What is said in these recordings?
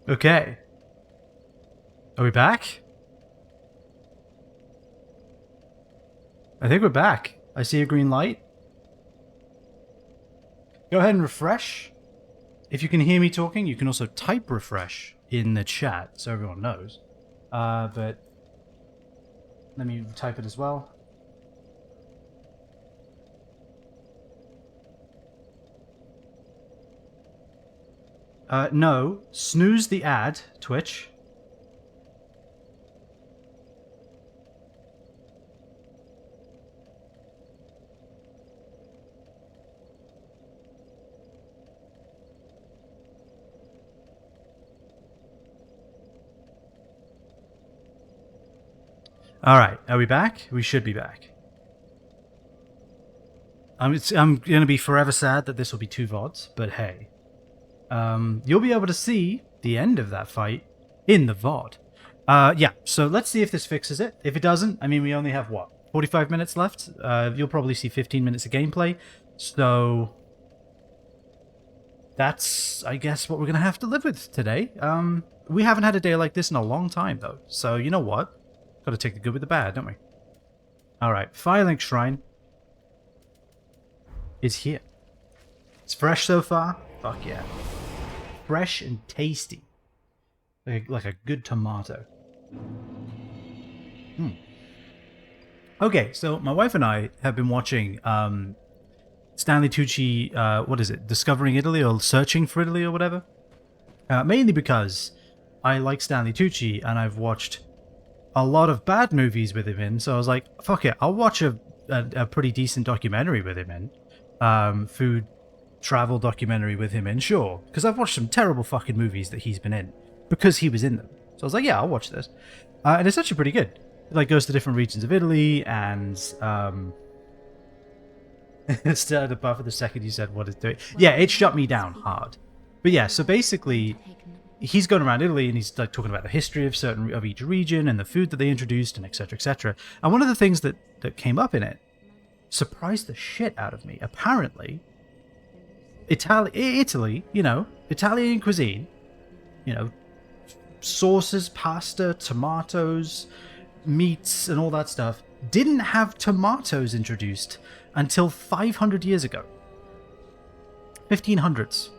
Okay. Are we back? I think we're back. I see a green light. Go ahead and refresh. If you can hear me talking, you can also type refresh in the chat so everyone knows. But let me type it as well. No. Snooze the ad, Twitch. Alright, are we back? We should be back. I'm going to be forever sad that this will be 2 VODs, but hey. You'll be able to see the end of that fight in the VOD. Yeah, so let's see if this fixes it. If it doesn't, I mean, we only have, what, 45 minutes left? You'll probably see 15 minutes of gameplay. So that's, I guess, what we're going to have to live with today. We haven't had a day like this in a long time, though. So you know what? Got to take the good with the bad, don't we? Alright, Firelink Shrine is here. It's fresh so far. Fuck yeah. Fresh and tasty. Like a good tomato. Okay, so my wife and I have been watching Stanley Tucci, what is it? Discovering Italy or Searching for Italy or whatever? Mainly because I like Stanley Tucci and I've watched a lot of bad movies with him in, so I was like, fuck it, I'll watch a pretty decent documentary with him in. Food travel documentary with him in, sure. Because I've watched some terrible fucking movies that he's been in. Because he was in them. So I was like, yeah, I'll watch this. And it's actually pretty good. It like goes to different regions of Italy and it started above the second you said what it's doing. Yeah, it shut me down hard. But yeah, so basically he's going around Italy and he's like talking about the history of each region and the food that they introduced and etc, etc. And one of the things that came up in it surprised the shit out of me. Apparently, Italy, you know, Italian cuisine, you know, sauces, pasta, tomatoes, meats, and all that stuff, didn't have tomatoes introduced until 500 years ago. 1500s.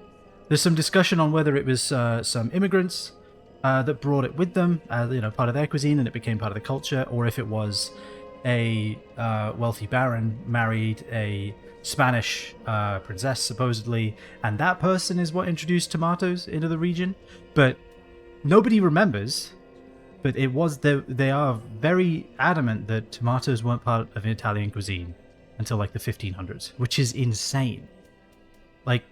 There's some discussion on whether it was some immigrants that brought it with them, you know, part of their cuisine, and it became part of the culture, or if it was a wealthy baron married a Spanish princess, supposedly, and that person is what introduced tomatoes into the region. But nobody remembers. But it was they are very adamant that tomatoes weren't part of Italian cuisine until like the 1500s, which is insane. Like,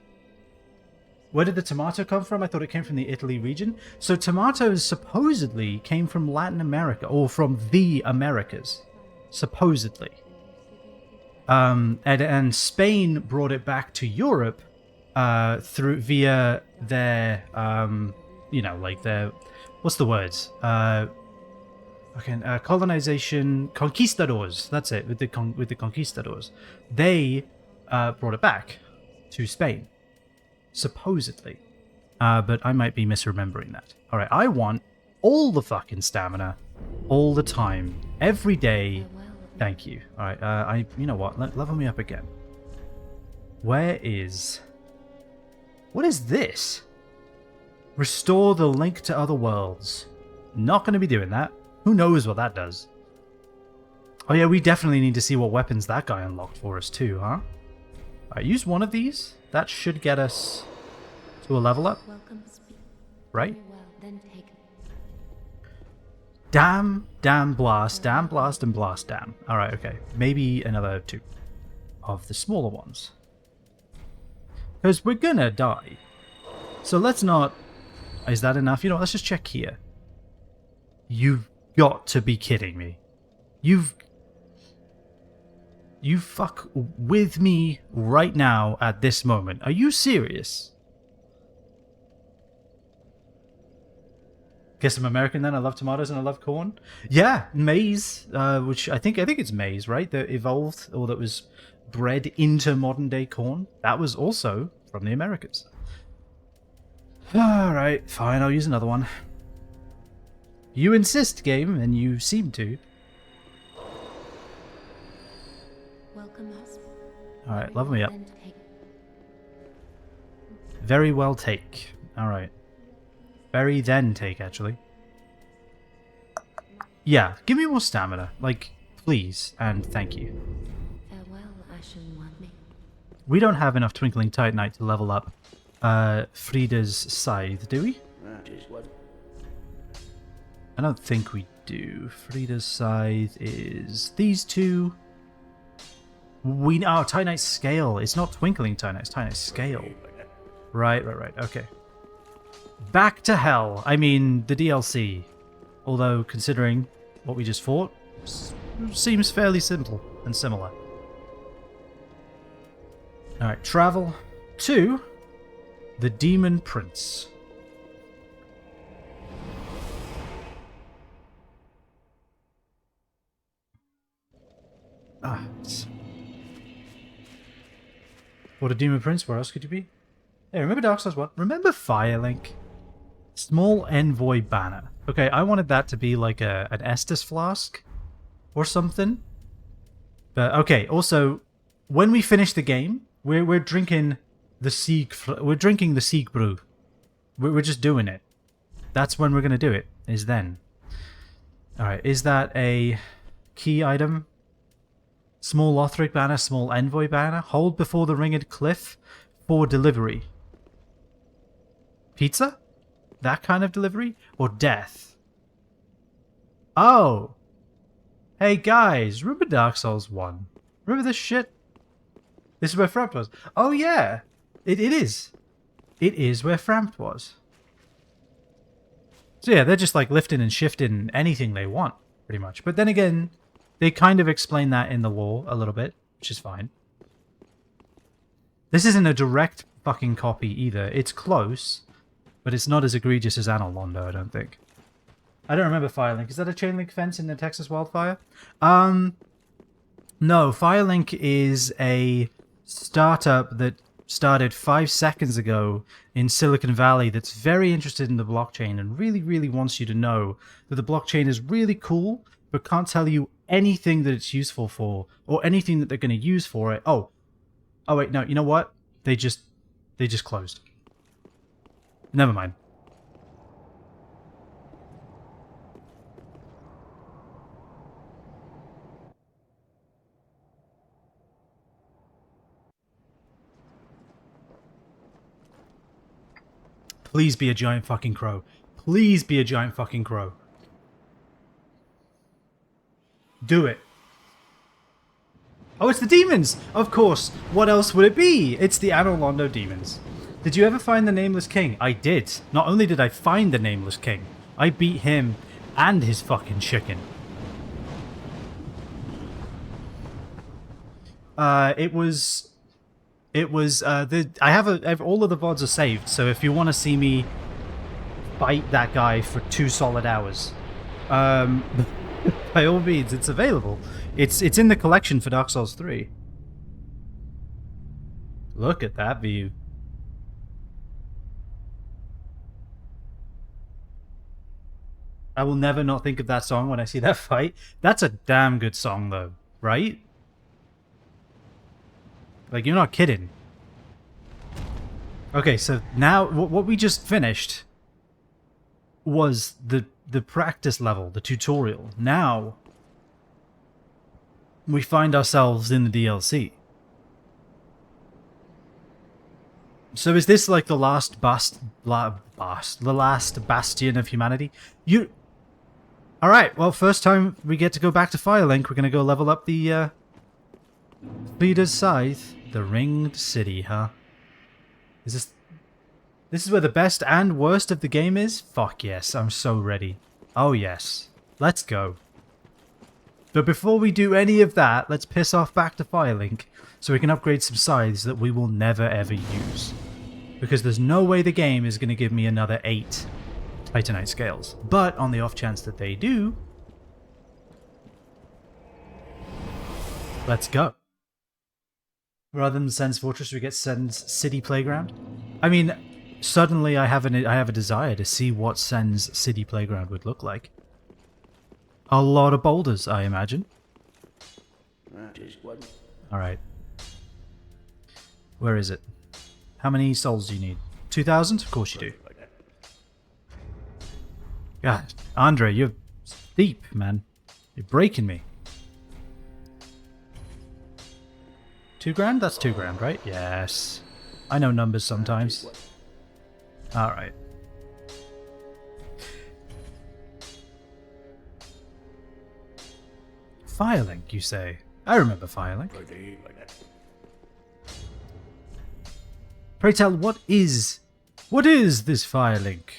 where did the tomato come from? I thought it came from the Italy region. So tomatoes supposedly came from Latin America, or from the Americas, supposedly. And Spain brought it back to Europe via their, you know, like their, what's the words? Colonization, conquistadors. That's it. With the conquistadors, they brought it back to Spain, supposedly. But I might be misremembering that. All right, I want all the fucking stamina, all the time, every day. Thank you. All right, you know what? Level me up again. What is this? Restore the link to other worlds. Not going to be doing that. Who knows what that does? Oh yeah, we definitely need to see what weapons that guy unlocked for us too, huh? Alright, use one of these. That should get us to a level up. Right? Damn, blast, and blast, damn. Alright, okay. Maybe another 2 of the smaller ones. Because we're gonna die. So let's not... Is that enough? You know, let's just check here. You've got to be kidding me. You fuck with me right now at this moment. Are you serious? Guess I'm American then. I love tomatoes and I love corn. Yeah, maize, which I think it's maize, right? That evolved or that was bred into modern day corn. That was also from the Americas. Alright, fine, I'll use another one. You insist, game, and you seem to. Welcome us. Alright, level me up. Very well take. Alright. Very then take, actually. Yeah, give me more stamina. Like, please, and thank you. Farewell, Ashen One. We don't have enough Twinkling Titanite to level up Frida's scythe, do we? I don't think we do. Frida's scythe is these two. Titanite scale. It's not Twinkling Titanite, it's Titanite scale. Right. Okay. Back to hell. I mean, the DLC. Although, considering what we just fought, seems fairly simple and similar. Alright, travel to the Demon Prince. What a Demon Prince, where else could you be? Hey, remember Dark Souls 1? Remember Firelink? Small Envoy Banner. Okay, I wanted that to be like an Estus flask or something. But okay, also, when we finish the game, we're drinking the Sieg brew. We're just doing it. That's when we're gonna do it. Is then. All right. Is that a key item? Small Lothric banner, small Envoy banner. Hold before the ringed cliff for delivery. Pizza? That kind of delivery? Or death? Oh! Hey guys, remember Dark Souls 1? Remember this shit? This is where Frampt was. Oh yeah! It is. It is where Frampt was. So yeah, they're just like lifting and shifting anything they want, pretty much. But then again, they kind of explain that in the lore a little bit, which is fine. This isn't a direct fucking copy either. It's close, but it's not as egregious as Anor Londo, I don't think. I don't remember Firelink. Is that a chain link fence in the Texas wildfire? No, Firelink is a startup that started 5 seconds ago in Silicon Valley that's very interested in the blockchain and really, really wants you to know that the blockchain is really cool, but can't tell you anything that it's useful for or anything that they're going to use for it. Oh wait, no, you know what? They just closed. Never mind. Please be a giant fucking crow. Please be a giant fucking crow. Do it. Oh, it's the demons! Of course. What else would it be? It's the Anor Londo demons. Did you ever find the Nameless King? I did. Not only did I find the Nameless King, I beat him and his fucking chicken. I have all of the VODs are saved, so if you want to see me fight that guy for 2 solid hours, by all means, it's available. It's in the collection for Dark Souls 3. Look at that view. I will never not think of that song when I see that fight. That's a damn good song, though, right? Like, you're not kidding. Okay, so now what we just finished was the practice level, the tutorial. Now we find ourselves in the DLC. So is this like the last the last bastion of humanity? All right. Well, first time we get to go back to Firelink, we're gonna go level up the Leader's Scythe, the Ringed City, huh? This is where the best and worst of the game is? Fuck yes, I'm so ready. Oh yes, let's go. But before we do any of that, let's piss off back to Firelink so we can upgrade some scythes that we will never ever use. Because there's no way the game is going to give me another 8 Titanite scales. But on the off chance that they do, let's go. Rather than Sen's Fortress, we get Sen's City Playground. I mean, suddenly I have a desire to see what Sen's city playground would look like. A lot of boulders, I imagine. Alright. Where is it? How many souls do you need? 2,000? Of course you do. God, Andre, you're deep, man. You're breaking me. 2 grand? That's 2 grand, right? Yes. I know numbers sometimes. Alright. Firelink, you say? I remember Firelink. Pray tell, what is this Firelink?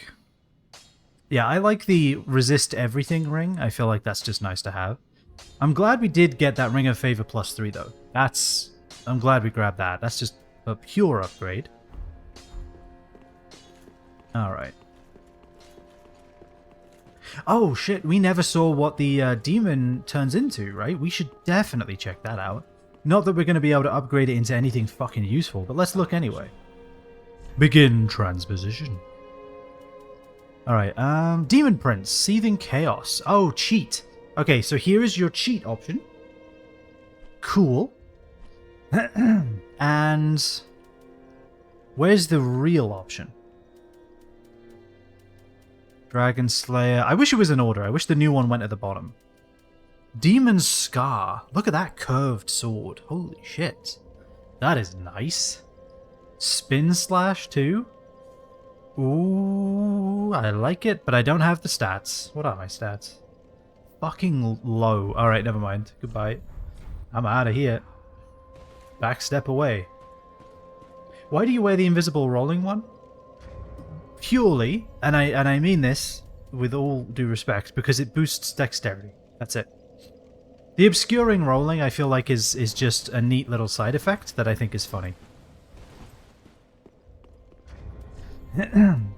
Yeah, I like the resist everything ring. I feel like that's just nice to have. I'm glad we did get that Ring of Favor +3 though. I'm glad we grabbed that. That's just a pure upgrade. Alright. Oh shit, we never saw what the demon turns into, right? We should definitely check that out. Not that we're going to be able to upgrade it into anything fucking useful, but let's look anyway. Begin transposition. Alright, Demon Prince, Seething Chaos. Oh, cheat. Okay, so here is your cheat option. Cool. And where's the real option? Dragon Slayer. I wish it was in order. I wish the new one went at the bottom. Demon Scar. Look at that curved sword. Holy shit. That is nice. Spin Slash too. Ooh, I like it, but I don't have the stats. What are my stats? Fucking low. Alright, never mind. Goodbye. I'm out of here. Backstep away. Why do you wear the invisible rolling one? Purely, and I mean this with all due respect, because it boosts dexterity. That's it. The obscuring rolling, I feel like, is just a neat little side effect that I think is funny.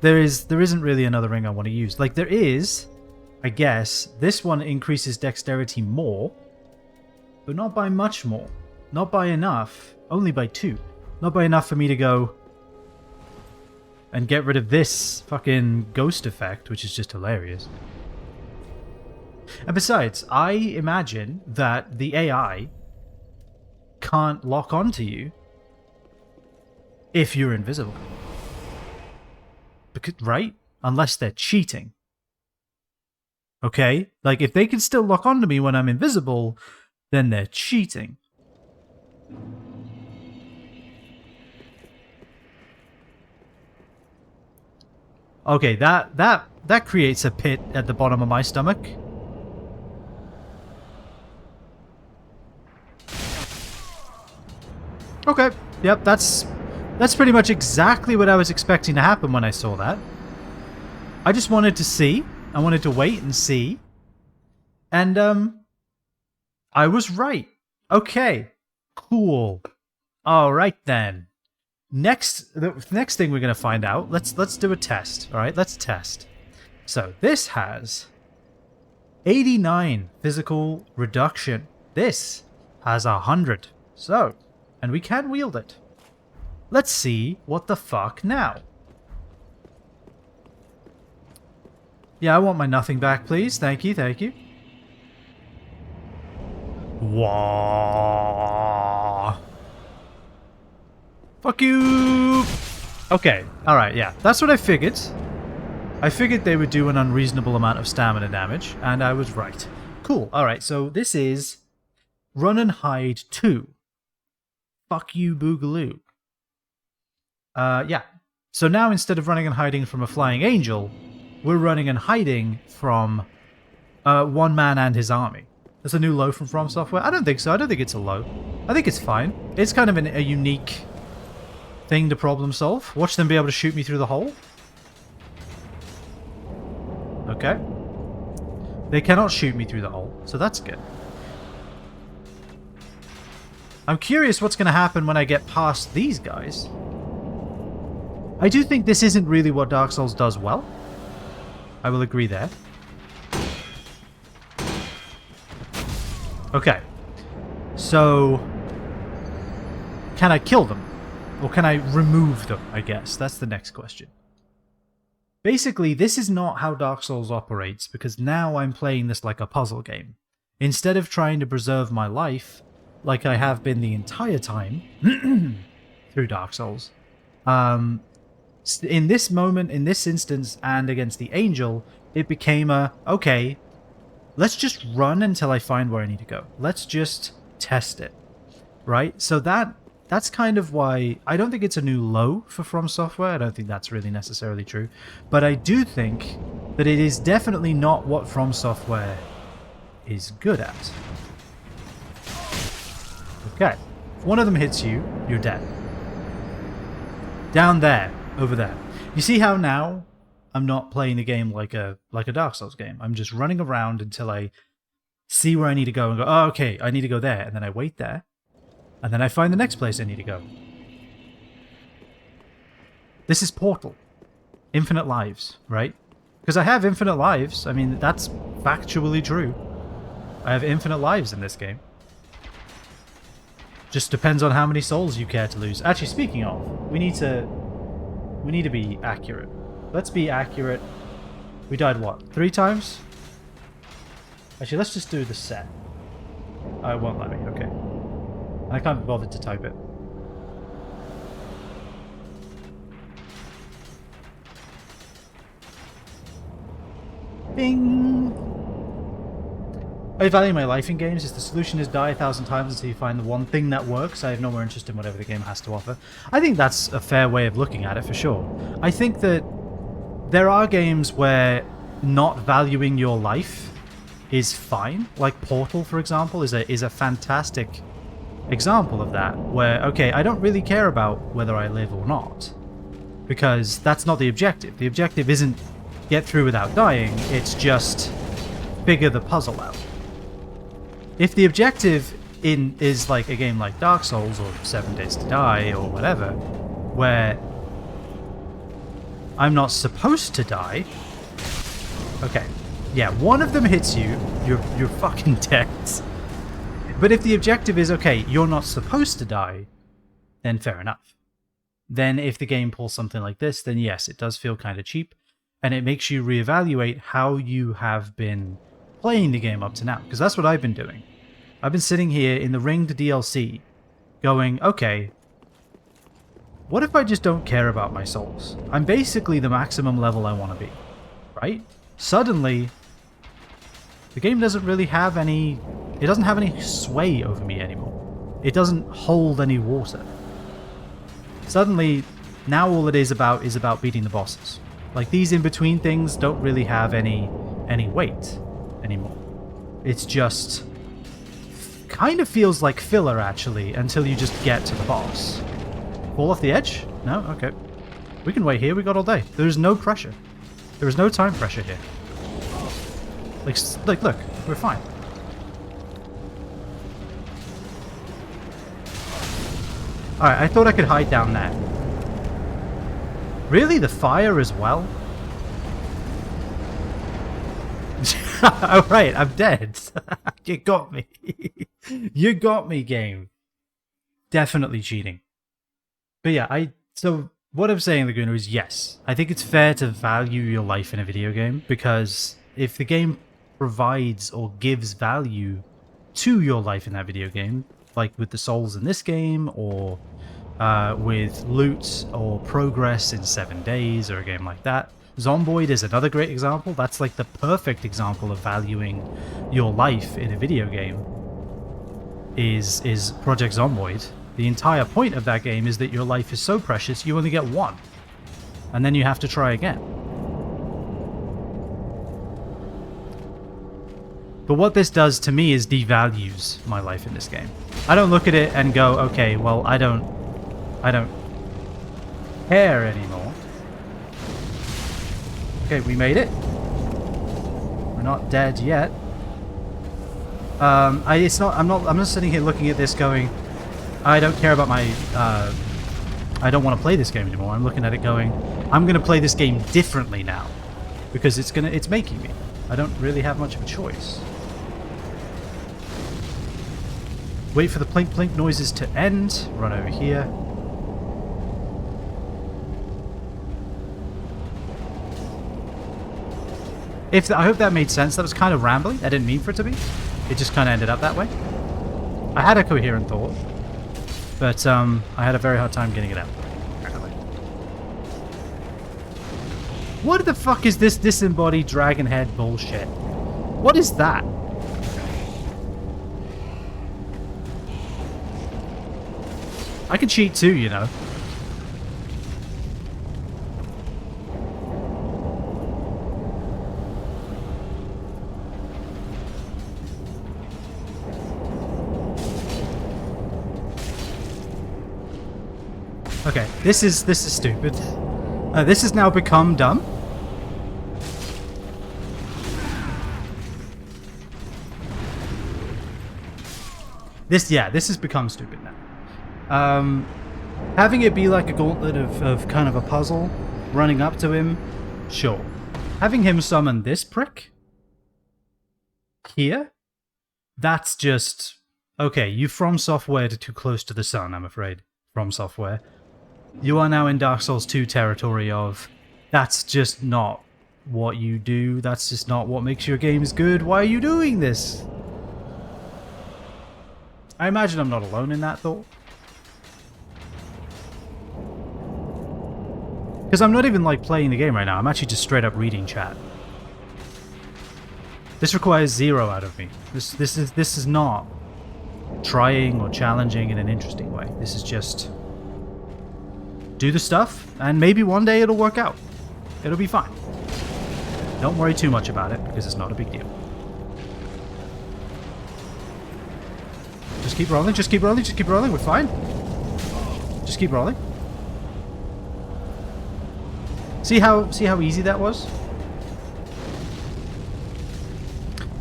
There isn't really another ring I want to use. Like, there is, I guess. This one increases dexterity more, but not by much more. Not by enough. Only by 2. Not by enough for me to go and get rid of this fucking ghost effect, which is just hilarious. And besides, I imagine that the AI can't lock onto you if you're invisible. Because, right? Unless they're cheating. Okay? Like, if they can still lock onto me when I'm invisible, then they're cheating. Okay, that creates a pit at the bottom of my stomach. Okay, yep, that's pretty much exactly what I was expecting to happen when I saw that. I just wanted to see. I wanted to wait and see. And, I was right. Okay, cool. Alright then. The next thing we're going to find out, let's do a test. Alright, let's test. So, this has 89 physical reduction. This has 100. So, and we can wield it. Let's see what the fuck now. Yeah, I want my nothing back, please. Thank you, thank you. Wah. Fuck you! Okay, alright, yeah. That's what I figured. I figured they would do an unreasonable amount of stamina damage, and I was right. Cool, alright, so this is Run and Hide 2. Fuck you, Boogaloo. Yeah. So now instead of running and hiding from a flying angel, we're running and hiding from one man and his army. That's a new low from From Software? I don't think so. I don't think it's a low. I think it's fine. It's kind of a unique thing to problem solve. Watch them be able to shoot me through the hole. Okay. They cannot shoot me through the hole, so that's good. I'm curious what's going to happen when I get past these guys. I do think this isn't really what Dark Souls does well. I will agree there. Okay. So, can I kill them? Or can I remove them, I guess? That's the next question. Basically, this is not how Dark Souls operates, because now I'm playing this like a puzzle game. Instead of trying to preserve my life, like I have been the entire time, through Dark Souls, in this moment, in this instance, and against the Angel, it became okay, let's just run until I find where I need to go. Let's just test it, right? So that's kind of why I don't think it's a new low for From Software. I don't think that's really necessarily true. But I do think that it is definitely not what From Software is good at. Okay. If one of them hits you, you're dead. Down there. Over there. You see how now I'm not playing the game like a Dark Souls game. I'm just running around until I see where I need to go and go, oh, okay, I need to go there. And then I wait there. And then I find the next place I need to go. This is Portal. Infinite lives, right? Because I have infinite lives. I mean, that's factually true. I have infinite lives in this game. Just depends on how many souls you care to lose. Actually, speaking of, we need to be accurate. Let's be accurate. We died, what, 3 times? Actually, let's just do the set. Oh, it won't let me, okay. I can't be bothered to type it. Bing! I value my life in games. If the solution is die 1,000 times until you find the one thing that works, I have no more interest in whatever the game has to offer. I think that's a fair way of looking at it, for sure. I think that there are games where not valuing your life is fine. Like Portal, for example, is a fantastic example of that, where, okay, I don't really care about whether I live or not, because that's not the objective. The objective isn't get through without dying, it's just figure the puzzle out. If the objective is like a game like Dark Souls or 7 Days to Die or whatever, where I'm not supposed to die, okay, yeah, one of them hits you, you're fucking dead. But if the objective is, okay, you're not supposed to die, then fair enough. Then if the game pulls something like this, then yes, it does feel kind of cheap, and it makes you reevaluate how you have been playing the game up to now, because that's what I've been doing. I've been sitting here in the Ringed DLC going, okay, what if I just don't care about my souls? I'm basically the maximum level I want to be, right? Suddenly, the game doesn't really have any... It doesn't have any sway over me anymore. It doesn't hold any water. Suddenly, now all it is about beating the bosses. Like, these in-between things don't really have any weight anymore. It's just... kind of feels like filler, actually, until you just get to the boss. Fall off the edge? No? Okay. We can wait here, we got all day. There's no pressure. There is no time pressure here. Like, look, we're fine. Alright, I thought I could hide down there. Really? The fire as well? Alright, I'm dead. You got me. You got me, game. Definitely cheating. But yeah, so what I'm saying, Laguna, is yes. I think it's fair to value your life in a video game, because if the game provides or gives value to your life in that video game, like with the souls in this game, or with loot or progress in 7 days, or a game like that. Zomboid is another great example. That's like the perfect example of valuing your life in a video game, is Project Zomboid. The entire point of that game is that your life is so precious you only get one, and then you have to try again. But what this does to me is devalues my life in this game. I don't look at it and go, okay, well, I don't care anymore. Okay, we made it. We're not dead yet. I'm not sitting here looking at this going, I don't care about my, I don't want to play this game anymore. I'm looking at it going, I'm going to play this game differently now, because it's making me. I don't really have much of a choice. Wait for the plink plink noises to end. Run over here. I hope that made sense. That was kind of rambling. I didn't mean for it to be. It just kind of ended up that way. I had a coherent thought, but I had a very hard time getting it out. Apparently. What the fuck is this disembodied dragon head bullshit? What is that? I can cheat too, you know. Okay, this is stupid. This has now become dumb. This has become stupid now. Having it be like a gauntlet of kind of a puzzle, running up to him, sure. Having him summon this prick here, that's just okay. You From Software'd too close to the sun, I'm afraid. From Software. You are now in Dark Souls 2 territory of that's just not what you do. That's just not what makes your games good. Why are you doing this? I imagine I'm not alone in that thought. Because I'm not even like playing the game right now. I'm actually just straight up reading chat. This requires 0 out of me. This is not trying or challenging in an interesting way. This is just do the stuff, and maybe one day it'll work out. It'll be fine. Don't worry too much about it, because it's not a big deal. Just keep rolling, just keep rolling, just keep rolling. We're fine. Just keep rolling. See how easy that was?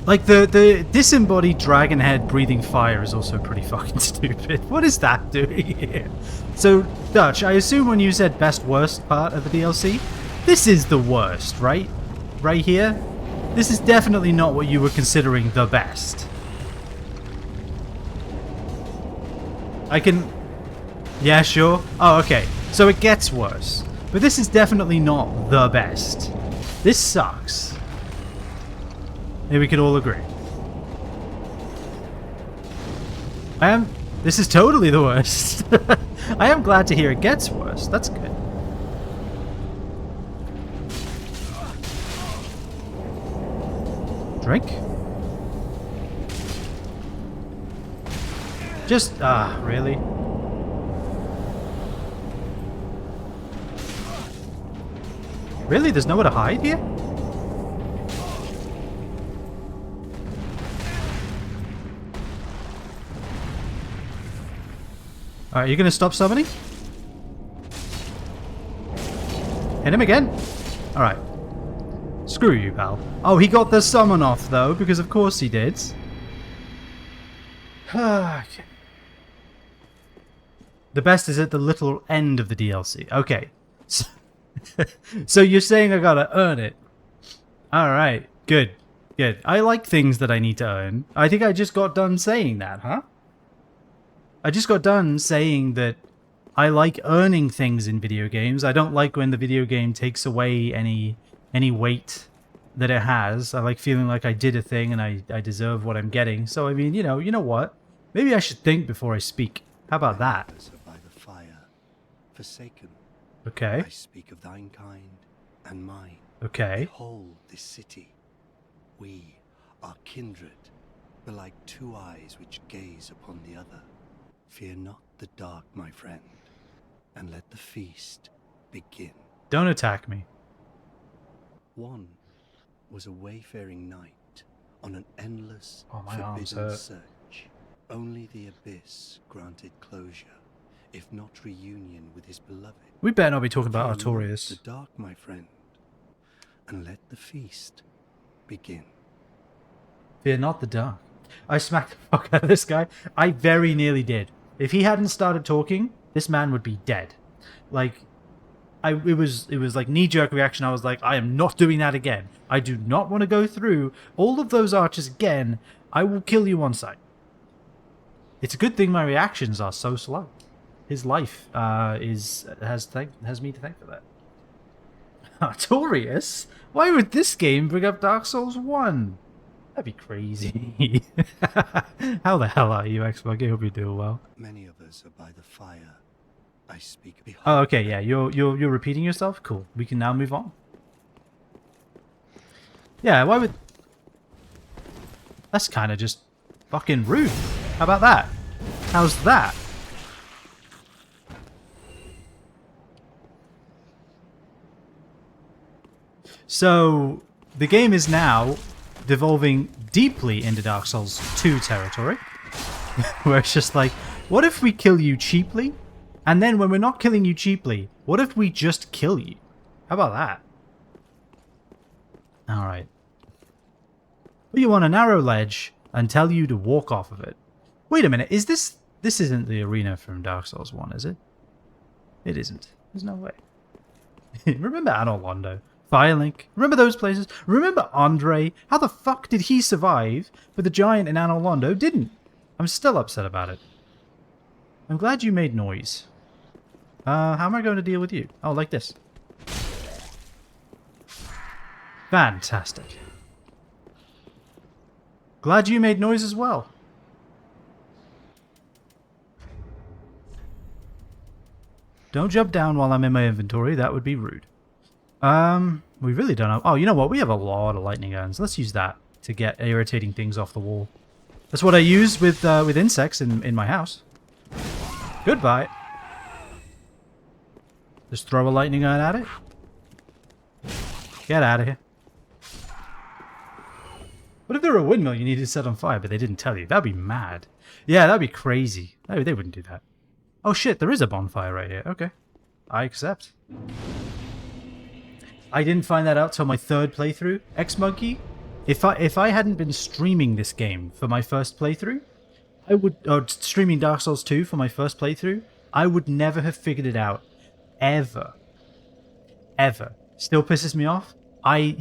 Like, the disembodied dragon head breathing fire is also pretty fucking stupid. What is that doing here? So, Dutch, I assume when you said best worst part of the DLC, this is the worst, right? Right here? This is definitely not what you were considering the best. I can... Yeah, sure. Oh, okay. So it gets worse. But this is definitely not the best. This sucks. Maybe we could all agree. This is totally the worst. I am glad to hear it gets worse. That's good. Drink? Just, really? Really? There's nowhere to hide here? Alright, you're gonna stop summoning? Hit him again. Alright. Screw you, pal. Oh, he got the summon off, though, because of course he did. Okay. The best is at the little end of the DLC. Okay. So, so you're saying I gotta earn it. Alright. Good. Good. I like things that I need to earn. I think I just got done saying that, huh? I just got done saying that I like earning things in video games. I don't like when the video game takes away any weight that it has. I like feeling like I did a thing and I deserve what I'm getting. So I mean, you know what? Maybe I should think before I speak. How about that? By the fire, forsaken. Okay. I speak of thine kind and mine. Okay. Behold this city. We are kindred, but like two eyes which gaze upon the other. Fear not the dark, my friend, and let the feast begin. Don't attack me. One was a wayfaring knight on an endless, arms forbidden hurt. search. Only the abyss granted closure, if not reunion with his beloved. We better not be talking about Fear not Artorias. the dark, my friend, and let the feast begin. Fear not the dark. I smacked the fuck out of this guy. I very nearly did. If he hadn't started talking, this man would be dead. Like, it was like knee-jerk reaction. I was like, I am not doing that again. I do not want to go through all of those archers again. I will kill you on sight. It's a good thing my reactions are so slow. His life has me to thank for that. Artorias? Why would this game bring up Dark Souls 1? That'd be crazy. How the hell are you, Xbug? I hope you're doing well. Many of us are by the fire. I speak behind. Oh, okay, yeah, you're repeating yourself? Cool. We can now move on. Yeah, why would... That's kind of just fucking rude. How about that? How's that? So, the game is now devolving deeply into Dark Souls 2 territory. Where it's just like, what if we kill you cheaply? And then when we're not killing you cheaply, what if we just kill you? How about that? Alright. Put you on a narrow ledge and tell you to walk off of it. Wait a minute, is this... This isn't the arena from Dark Souls 1, is it? It isn't. There's no way. Remember Anor Londo? Firelink? Remember those places? Remember Andre? How the fuck did he survive, but the giant in Anor Londo didn't? I'm still upset about it. I'm glad you made noise. How am I going to deal with you? Oh, like this. Fantastic. Glad you made noise as well. Don't jump down while I'm in my inventory. That would be rude. We really don't have... Oh, you know what? We have a lot of lightning guns. Let's use that to get irritating things off the wall. That's what I use with insects in my house. Goodbye. Just throw a lightning gun at it. Get out of here. What if there were a windmill you needed to set on fire, but they didn't tell you? That'd be mad. Yeah, that'd be crazy. They wouldn't do that. Oh shit, there is a bonfire right here. Okay. I accept. I didn't find that out till my third playthrough. X-Monkey, if I hadn't been streaming this game for my first playthrough, I would... Or streaming Dark Souls 2 for my first playthrough, I would never have figured it out. Ever. Ever. Still pisses me off? I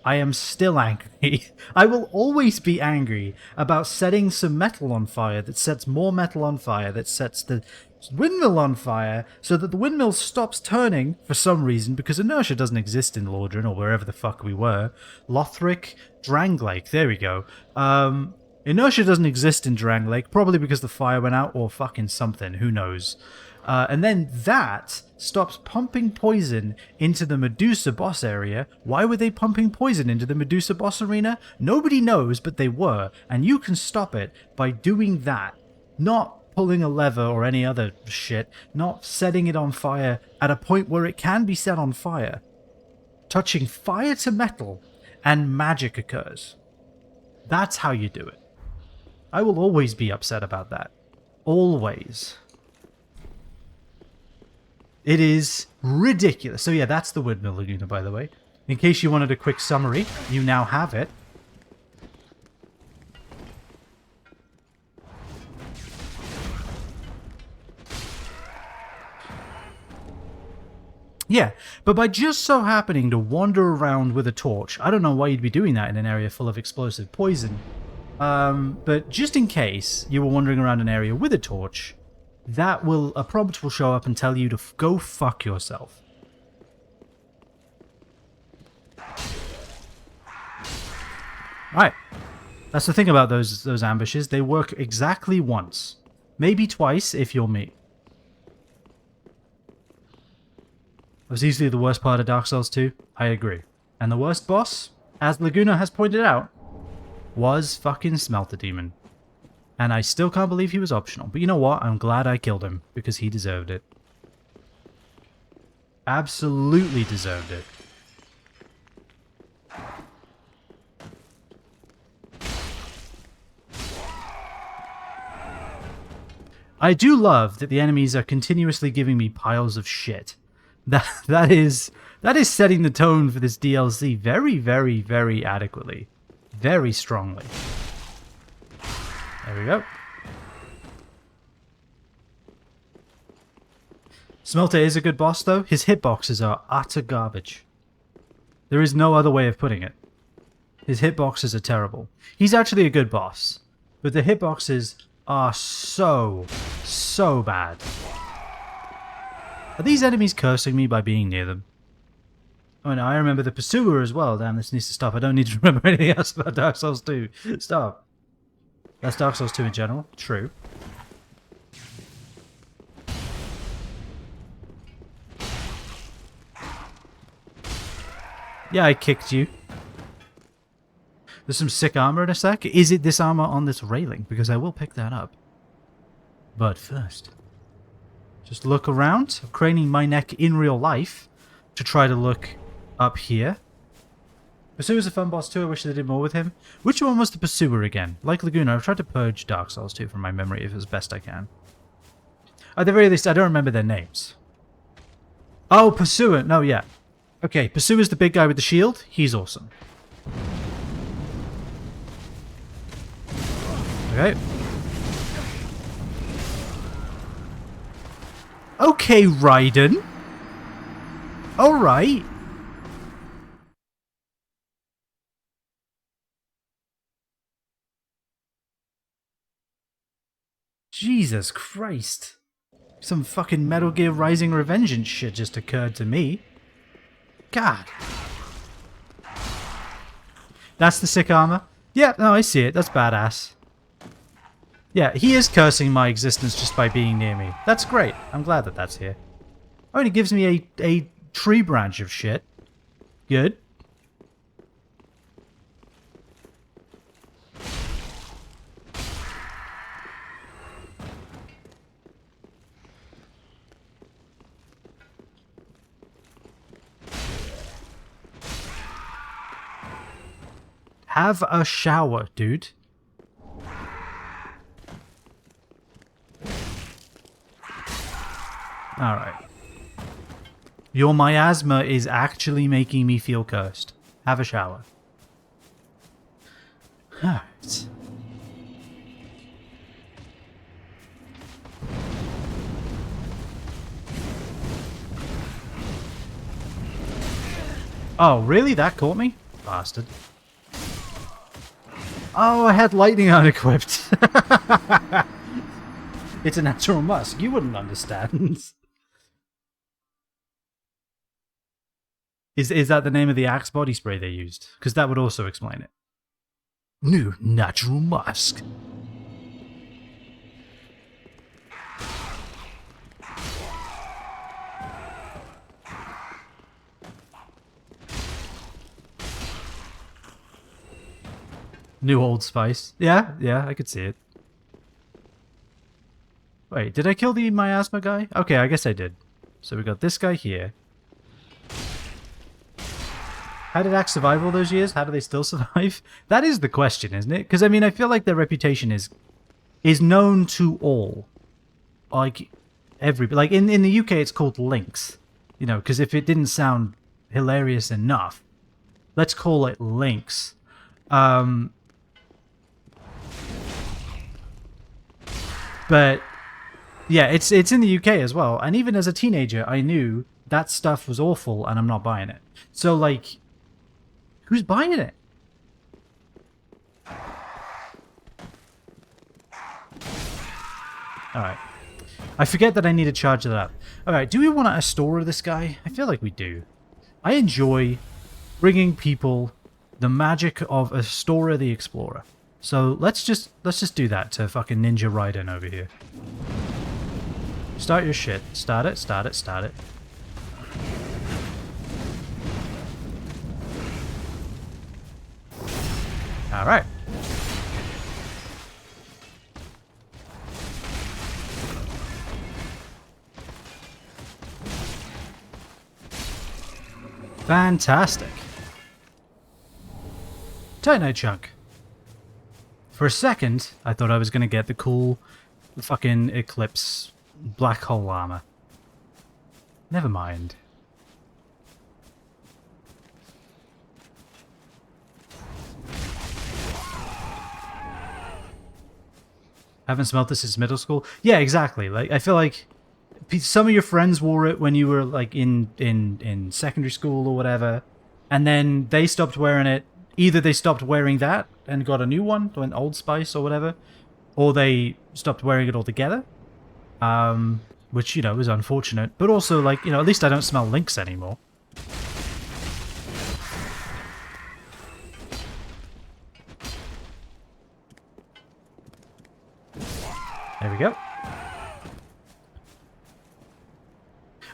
am still angry. I will always be angry about setting some metal on fire that sets more metal on fire, that sets the windmill on fire, so that the windmill stops turning for some reason, because inertia doesn't exist in Lordran, or wherever the fuck we were. Lothric, Dranglake, there we go. Inertia doesn't exist in Dranglake, probably because the fire went out, or fucking something, who knows. And then that stops pumping poison into the Medusa boss area. Why were they pumping poison into the Medusa boss arena? Nobody knows, but they were, and you can stop it by doing that. Not pulling a lever or any other shit, not setting it on fire at a point where it can be set on fire. Touching fire to metal, and magic occurs. That's how you do it. I will always be upset about that. Always. It is ridiculous. So yeah, that's the Windmill Laguna, by the way. In case you wanted a quick summary, you now have it. Yeah, but by just so happening to wander around with a torch, I don't know why you'd be doing that in an area full of explosive poison, but just in case you were wandering around an area with a torch, a prompt will show up and tell you to go fuck yourself. Right. That's the thing about those ambushes. They work exactly once. Maybe twice if you're me. It was easily the worst part of Dark Souls 2. I agree. And the worst boss, as Laguna has pointed out, was fucking Smelter Demon. And I still can't believe he was optional. But you know what? I'm glad I killed him, because he deserved it. Absolutely deserved it. I do love that the enemies are continuously giving me piles of shit. That is setting the tone for this DLC very, very, very adequately. Very strongly. There we go. Smelter is a good boss, though. His hitboxes are utter garbage. There is no other way of putting it. His hitboxes are terrible. He's actually a good boss, but the hitboxes are so bad. Are these enemies cursing me by being near them? Oh no, I remember the Pursuer as well. Damn, this needs to stop. I don't need to remember anything else about Dark Souls 2. Stop. That's Dark Souls 2 in general. True. Yeah, I kicked you. There's some sick armor in a sec. Is it this armor on this railing? Because I will pick that up. But first, just look around. I'm craning my neck in real life to try to look up here. Pursuer's a fun boss too. I wish they did more with him. Which one was the Pursuer again? Like Laguna, I've tried to purge Dark Souls 2 from my memory as best I can. At the very least, I don't remember their names. Oh, Pursuer. No, yeah. Okay, Pursuer's the big guy with the shield. He's awesome. Okay. Okay, Raiden. Alright. Jesus Christ. Some fucking Metal Gear Rising Revengeance shit just occurred to me. God. That's the sick armor? Yeah, no, I see it. That's badass. Yeah, he is cursing my existence just by being near me. That's great. I'm glad that that's here. Oh, and it gives me a tree branch of shit. Good. Have a shower, dude. Alright. Your miasma is actually making me feel cursed. Have a shower. Alright. Oh, really? That caught me? Bastard. Oh, I had lightning unequipped. It's a natural musk. You wouldn't understand. Is that the name of the Axe body spray they used? Because that would also explain it. New natural musk. New Old Spice. Yeah, I could see it. Wait, did I kill the miasma guy? Okay, I guess I did. So we got this guy here. How did Axe survive all those years? How do they still survive? That is the question, isn't it? Because, I mean, I feel like their reputation is known to all. Like, like, in the UK, it's called Lynx. You know, because if it didn't sound hilarious enough, let's call it Lynx. But yeah, it's in the UK as well. And even as a teenager, I knew that stuff was awful and I'm not buying it. So, like, who's buying it? Alright. I forget that I need to charge that up. Alright, do we want to Astora this guy? I feel like we do. I enjoy bringing people the magic of Astora the Explorer. So let's just do that to fucking Ninja Raiden over here. Start your shit. Start it, start it, start it. Alright. Fantastic. Titanite chunk. For a second, I thought I was going to get the cool fucking Eclipse black hole armor. Never mind. Haven't smelt this since middle school? Yeah, exactly. Like, I feel like some of your friends wore it when you were like in secondary school or whatever, and then they stopped wearing it. Either they stopped wearing that and got a new one, went Old Spice or whatever, or they stopped wearing it altogether, which, you know, is unfortunate. But also, like, you know, at least I don't smell Lynx anymore. There we go.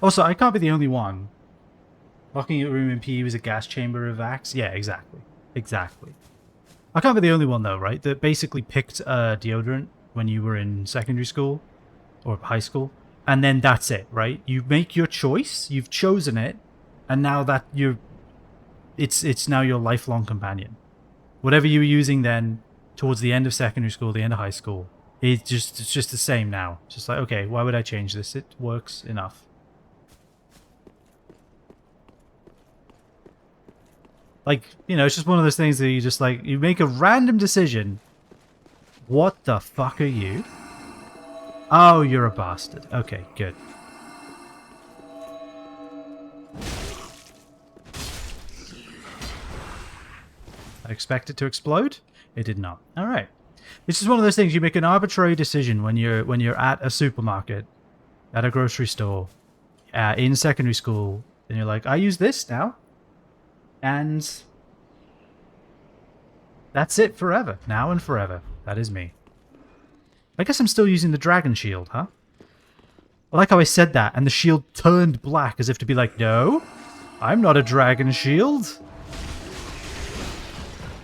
Also, I can't be the only one. Locking your room in PE was a gas chamber of Axe? Yeah, exactly. Exactly. I can't be the only one, though, right? That basically picked deodorant when you were in secondary school or high school. And then that's it, right? You make your choice, you've chosen it, and now that it's now your lifelong companion. Whatever you were using then, towards the end of secondary school, the end of high school, it's just the same now. It's just like, okay, why would I change this? It works enough. Like, you know, it's just one of those things that you just like, you make a random decision. What the fuck are you? Oh, you're a bastard. Okay, good. I expect it to explode? It did not. Alright. This is one of those things, you make an arbitrary decision when you're at a supermarket, at a grocery store, in secondary school, and you're like, I use this now. And that's it forever. Now and forever. That is me. I guess I'm still using the dragon shield, huh? I like how I said that, and the shield turned black as if to be like, no, I'm not a dragon shield.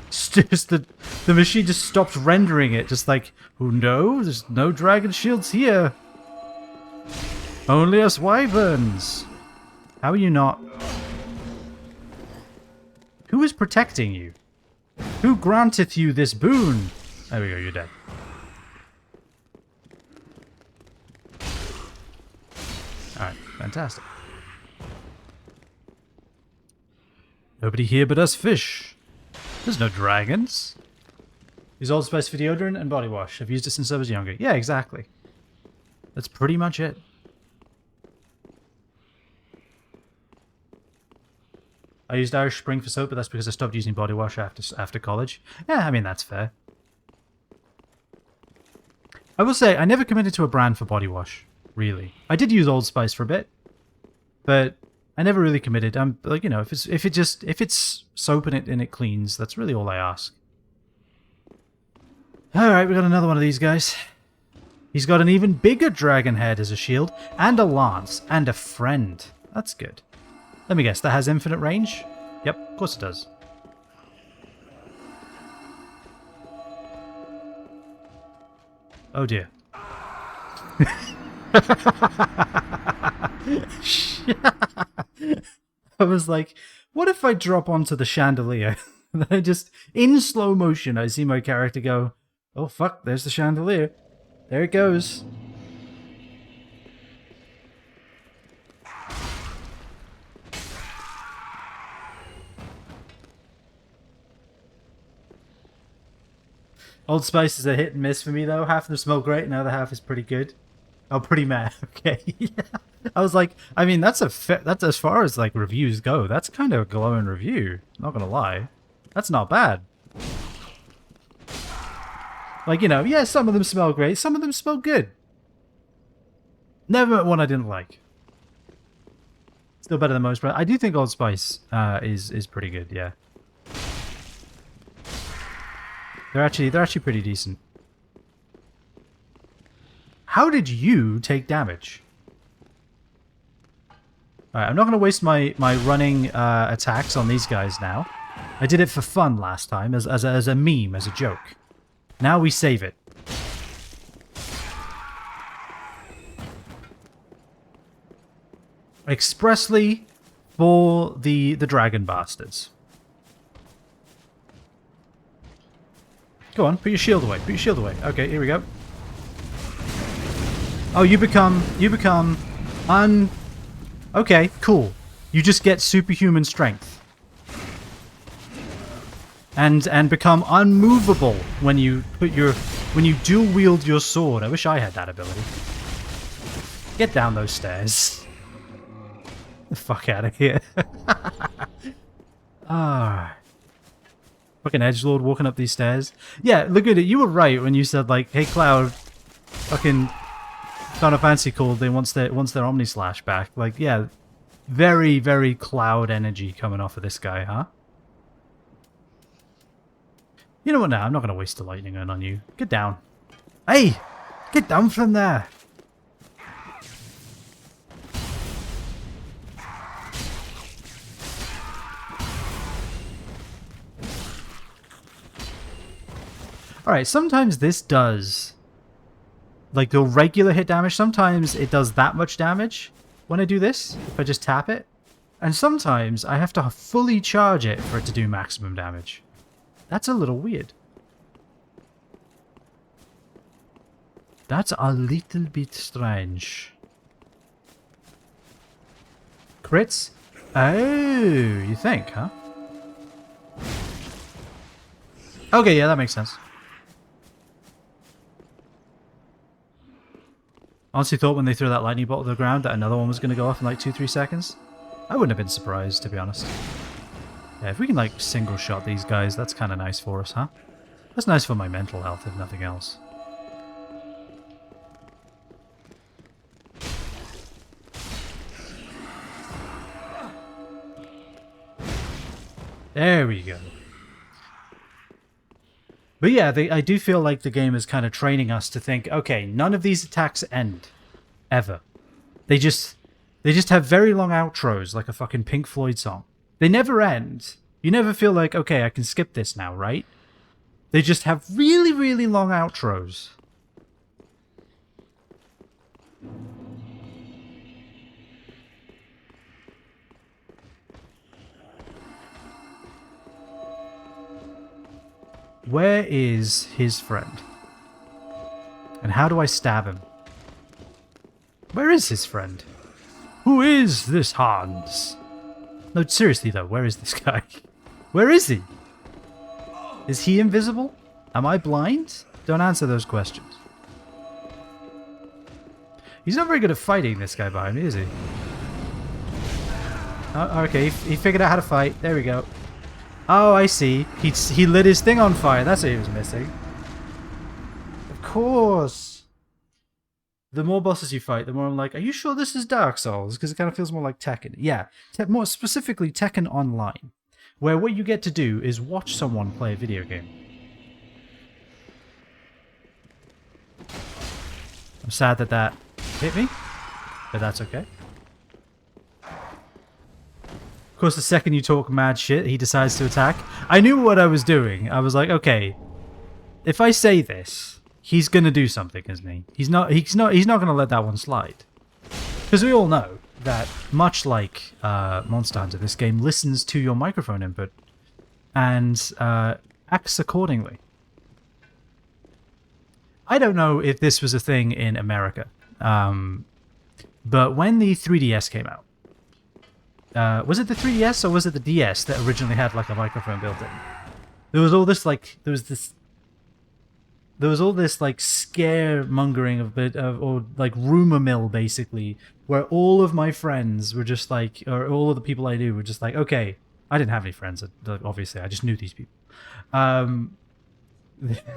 It's just the machine just stopped rendering it, just like, oh no, there's no dragon shields here. Only us wyverns. How are you not? Who is protecting you? Who granteth you this boon? There we go, you're dead. Alright, fantastic. Nobody here but us fish. There's no dragons. Use Old Spice for deodorant and body wash. I've used it since I was younger. Yeah, exactly. That's pretty much it. I used Irish Spring for soap, but that's because I stopped using body wash after college. Yeah, I mean, that's fair. I will say, I never committed to a brand for body wash, really. I did use Old Spice for a bit, but I never really committed. I'm like, you know, if it's soap and it cleans, that's really all I ask. Alright, we got another one of these guys. He's got an even bigger dragon head as a shield, and a lance, and a friend. That's good. Let me guess, that has infinite range? Yep, of course it does. Oh dear. I was like, what if I drop onto the chandelier? And I just, in slow motion, I see my character go, oh fuck, there's the chandelier. There it goes. Old Spice is a hit and miss for me, though. Half of them smell great, and the other half is pretty good. Oh, pretty mad. Okay. Yeah. I was like, I mean, that's as far as like reviews go. That's kind of a glowing review. Not gonna lie, that's not bad. Like, you know, yeah, some of them smell great, some of them smell good. Never met one I didn't like. Still better than most, but I do think Old Spice is pretty good. Yeah. They're actually pretty decent. How did you take damage? Alright, I'm not going to waste my running attacks on these guys now. I did it for fun last time, as a meme, as a joke. Now we save it. Expressly for the dragon bastards. Go on, put your shield away. Put your shield away. Okay, here we go. Oh, you become Okay, cool. You just get superhuman strength. And become unmovable when you dual wield your sword. I wish I had that ability. Get down those stairs. Get the fuck out of here. Ah. Fucking edgelord walking up these stairs. Yeah, look at it. You were right when you said, like, hey, Cloud, fucking Final Fantasy called they wants their Omni Slash back. Like, yeah, very, very Cloud energy coming off of this guy, huh? You know what now? I'm not going to waste the lightning on you. Get down. Hey! Get down from there! Alright, sometimes this does, like, the regular hit damage, sometimes it does that much damage when I do this, if I just tap it. And sometimes I have to fully charge it for it to do maximum damage. That's a little weird. That's a little bit strange. Crits? Oh, you think, huh? Okay, yeah, that makes sense. Honestly thought when they threw that lightning bolt to the ground that another one was going to go off in like 2-3 seconds. I wouldn't have been surprised, to be honest. Yeah, if we can like single shot these guys, that's kind of nice for us, huh? That's nice for my mental health, if nothing else. There we go. But yeah, I do feel like the game is kind of training us to think, okay, none of these attacks end. Ever. They just have very long outros, like a fucking Pink Floyd song. They never end. You never feel like, okay, I can skip this now, right? They just have really, really long outros. Where is his friend? And how do I stab him? Where is his friend? Who is this Hans? No, seriously though, where is this guy? Where is he? Is he invisible? Am I blind? Don't answer those questions. He's not very good at fighting, this guy behind me, is he? Oh, okay, he figured out how to fight. There we go. Oh, I see. He lit his thing on fire. That's what he was missing. Of course. The more bosses you fight, the more I'm like, are you sure this is Dark Souls? Because it kind of feels more like Tekken. Yeah, more specifically Tekken Online, where what you get to do is watch someone play a video game. I'm sad that that hit me, but that's okay. Of course, the second you talk mad shit, he decides to attack. I knew what I was doing. I was like, okay, if I say this, he's gonna do something, isn't he? He's not gonna let that one slide. Because we all know that, much like Monster Hunter, this game listens to your microphone input and acts accordingly. I don't know if this was a thing in America, but when the 3DS came out, was it the 3DS or was it the DS that originally had like a microphone built in? There was all this like there was all this like scaremongering or like rumor mill basically, where all of my friends were just like, or all of the people I knew were just like, okay, I didn't have any friends, obviously, I just knew these people.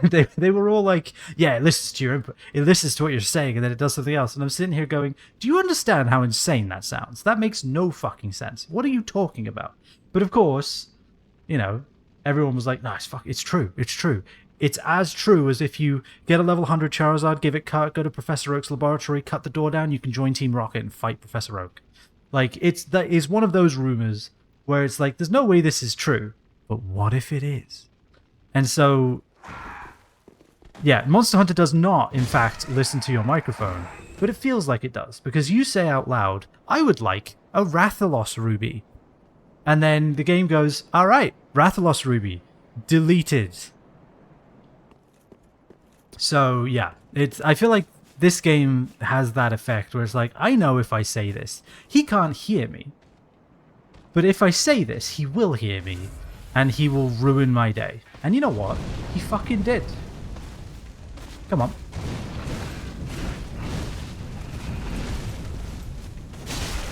They were all like, yeah, it listens to your input, it listens to what you're saying, and then it does something else. And I'm sitting here going, do you understand how insane that sounds? That makes no fucking sense. What are you talking about? But of course, you know, everyone was like, no, it's true. It's true. It's as true as if you get a level 100 Charizard, give it cut, go to Professor Oak's laboratory, cut the door down, you can join Team Rocket and fight Professor Oak. Like, that is one of those rumors where it's like, there's no way this is true, but what if it is? And so, yeah, Monster Hunter does not, in fact, listen to your microphone, but it feels like it does, because you say out loud, I would like a Rathalos Ruby. And then the game goes, alright, Rathalos Ruby, deleted. So, yeah, I feel like this game has that effect where it's like, I know if I say this, he can't hear me. But if I say this, he will hear me, and he will ruin my day. And you know what? He fucking did. Come on.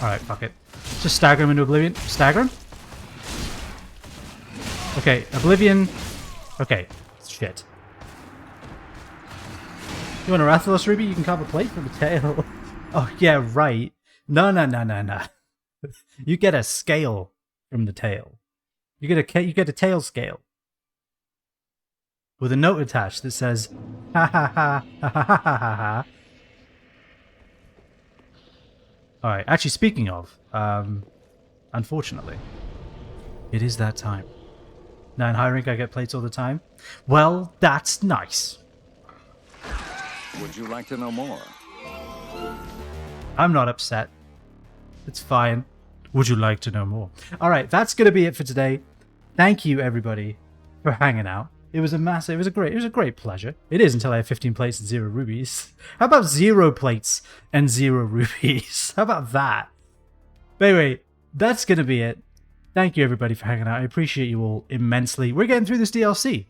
Alright, fuck it. Just stagger him into oblivion. Stagger him? Okay, oblivion. Okay, shit. You want a Rathalos Ruby? You can carve a plate from the tail. Oh, yeah, right. No. You get a scale from the tail. You get a tail scale. with a note attached that says, ha ha ha ha ha ha ha ha. Alright, actually speaking of, unfortunately, it is that time. Now in High Rank I get plates all the time. Well, that's nice. Would you like to know more? I'm not upset. It's fine. Would you like to know more? Alright, that's going to be it for today. Thank you, everybody, for hanging out. It was a great pleasure. It is until I have 15 plates and 0 rubies. How about 0 plates and 0 rubies? How about that? But anyway, that's going to be it. Thank you, everybody, for hanging out. I appreciate you all immensely. We're getting through this DLC.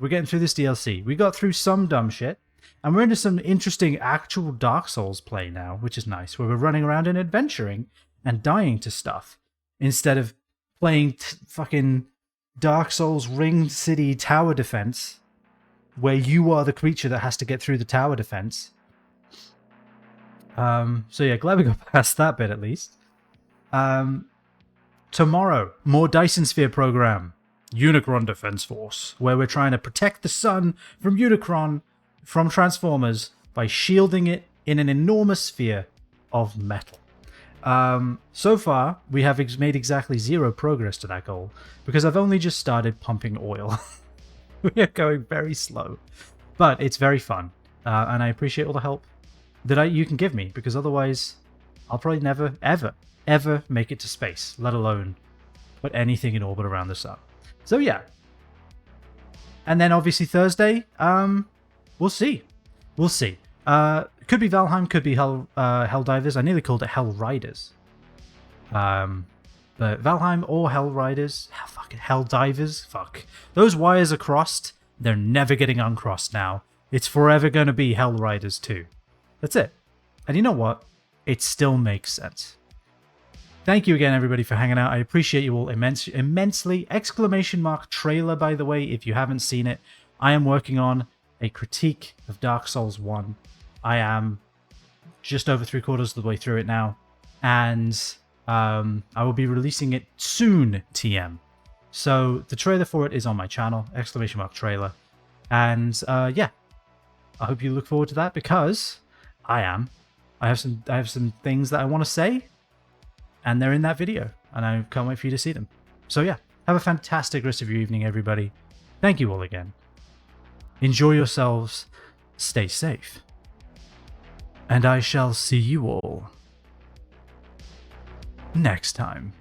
We got through some dumb shit. And we're into some interesting actual Dark Souls play now, which is nice, where we're running around and adventuring and dying to stuff instead of playing fucking Dark Souls Ring City tower defense, where you are the creature that has to get through the tower defense. So yeah, glad we got past that bit at least. Tomorrow, more Dyson Sphere program, Unicron Defense Force, where we're trying to protect the sun from Unicron from Transformers by shielding it in an enormous sphere of metal. So far, we have made exactly 0 progress to that goal, because I've only just started pumping oil. We are going very slow, but it's very fun, and I appreciate all the help that you can give me, because otherwise I'll probably never, ever make it to space, let alone put anything in orbit around the sun. So yeah. And then obviously Thursday, we'll see. Could be Valheim, could be Helldivers. I nearly called it Hell Riders. But Valheim or Hell Riders, Helldivers, fuck. Those wires are crossed. They're never getting uncrossed now. It's forever going to be Hell Riders 2. That's it. And you know what? It still makes sense. Thank you again, everybody, for hanging out. I appreciate you all immensely. Exclamation mark trailer, by the way, if you haven't seen it. I am working on a critique of Dark Souls 1. I am just over 3/4 of the way through it now, and I will be releasing it soon, TM. So the trailer for it is on my channel, exclamation mark trailer, and yeah, I hope you look forward to that, because I have some things that I want to say, and they're in that video, and I can't wait for you to see them. So yeah, have a fantastic rest of your evening, everybody. Thank you all again. Enjoy yourselves, stay safe, and I shall see you all next time.